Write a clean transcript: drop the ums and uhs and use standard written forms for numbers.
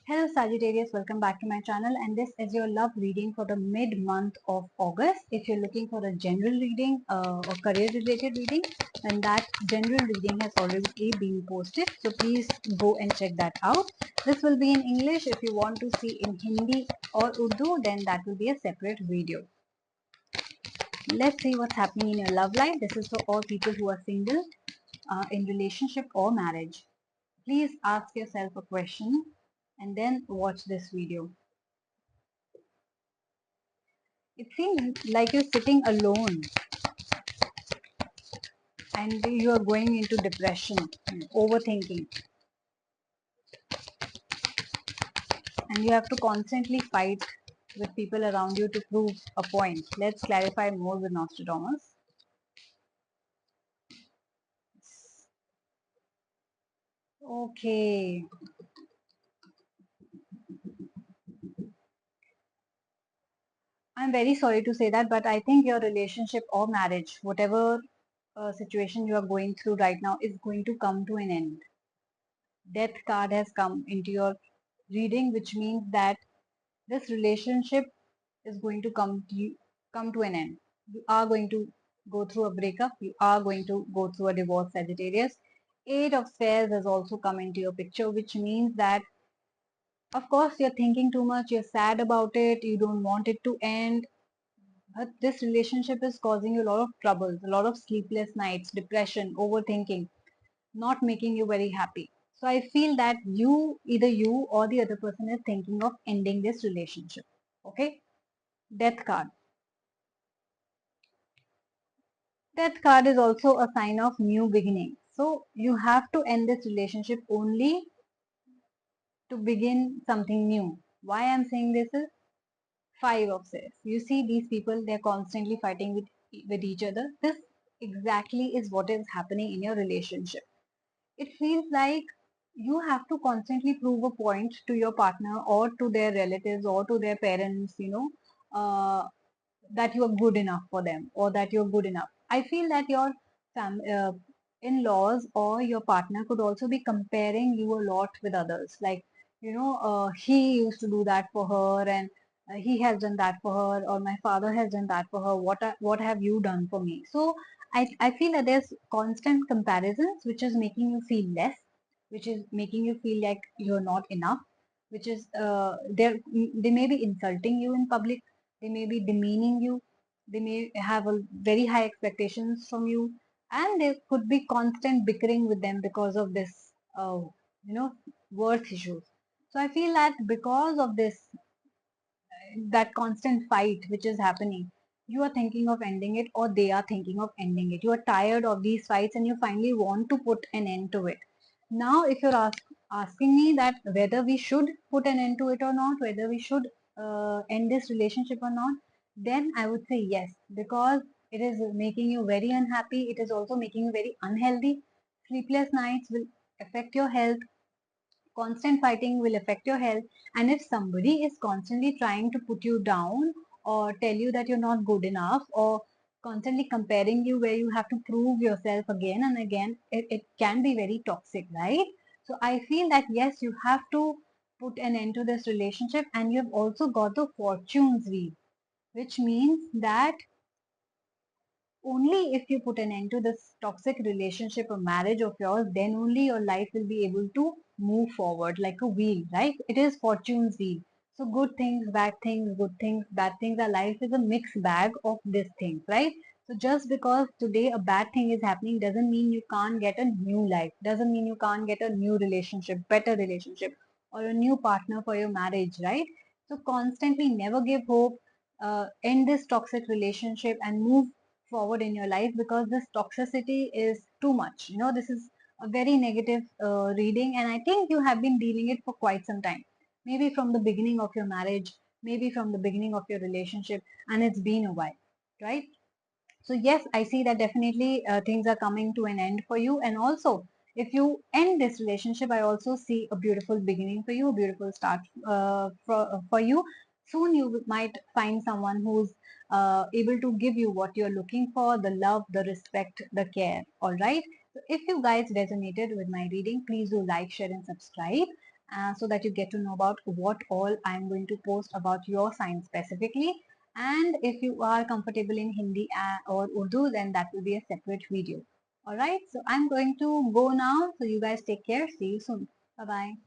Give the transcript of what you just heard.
Hello Sagittarius, welcome back to my channel, and this is your love reading for the mid-month of August. If you're looking for a general reading or career related reading, then that general reading has already been posted, so please go and check that out. This will be in English. If you want to see in Hindi or Urdu, then that will be a separate video. Let's see what's happening in your love life. This is for all people who are single, in relationship or marriage. Please ask yourself a question and then watch this video. It seems like you're sitting alone and you are going into depression, overthinking, and you have to constantly fight with people around you to prove a point. Let's clarify more with Nostradamus. Okay. I'm very sorry to say that, but I think your relationship or marriage, whatever situation you are going through right now, is going to come to an end. Death card has come into your reading, which means that this relationship is going to come to an end. You are going to go through a breakup. You are going to go through a divorce, Sagittarius. Eight of Spades has also come into your picture, which means that, of course, you're thinking too much. You're sad about it. You don't want it to end. But this relationship is causing you a lot of troubles, a lot of sleepless nights, depression, overthinking, not making you very happy. So I feel that either you or the other person is thinking of ending this relationship. Okay? Death card. Death card is also a sign of new beginning. So you have to end this relationship only to begin something new. Why I'm saying this is Five of Swords. You see these people, they're constantly fighting with each other. This exactly is what is happening in your relationship. It feels like you have to constantly prove a point to your partner or to their relatives or to their parents, that you are good enough for them or that you're good enough. I feel that your in-laws or your partner could also be comparing you a lot with others. Like, he used to do that for her, and he has done that for her, or my father has done that for her. What have you done for me? So I feel that there's constant comparisons, which is making you feel less, which is making you feel like you're not enough, which is they may be insulting you in public, they may be demeaning you, they may have a very high expectations from you, and there could be constant bickering with them because of this, worth issues. So I feel that because of this, that constant fight which is happening, you are thinking of ending it or they are thinking of ending it. You are tired of these fights and you finally want to put an end to it. Now, if you're asking me that whether we should put an end to it or not, whether we should end this relationship or not, then I would say yes, because it is making you very unhappy. It is also making you very unhealthy. Sleepless nights will affect your health. Constant fighting will affect your health. And if somebody is constantly trying to put you down or tell you that you're not good enough or constantly comparing you where you have to prove yourself again and again, it can be very toxic, right? So I feel that yes, you have to put an end to this relationship, and you've also got the fortunes wheel, which means that only if you put an end to this toxic relationship or marriage of yours, then only your life will be able to move forward like a wheel, right? It is fortune's wheel. So good things, bad things, good things, bad things. Our life is a mixed bag of these things, right? So just because today a bad thing is happening doesn't mean you can't get a new life, doesn't mean you can't get a new relationship, better relationship, or a new partner for your marriage, right? So constantly never give hope, end this toxic relationship and move forward in your life, because this toxicity is too much. This is a very negative reading, and I think you have been dealing it for quite some time, maybe from the beginning of your marriage, maybe from the beginning of your relationship, and it's been a while, right? So yes, I see that definitely things are coming to an end for you. And also, if you end this relationship, I also see a beautiful beginning for you, a beautiful start for you. Soon you might find someone who's able to give you what you're looking for, the love, the respect, the care. All right. So if you guys resonated with my reading, please do like, share, and subscribe. so that you get to know about what all I'm going to post about your science specifically. And if you are comfortable in Hindi or Urdu, then that will be a separate video. Alright, so I'm going to go now. So you guys take care. See you soon. Bye bye.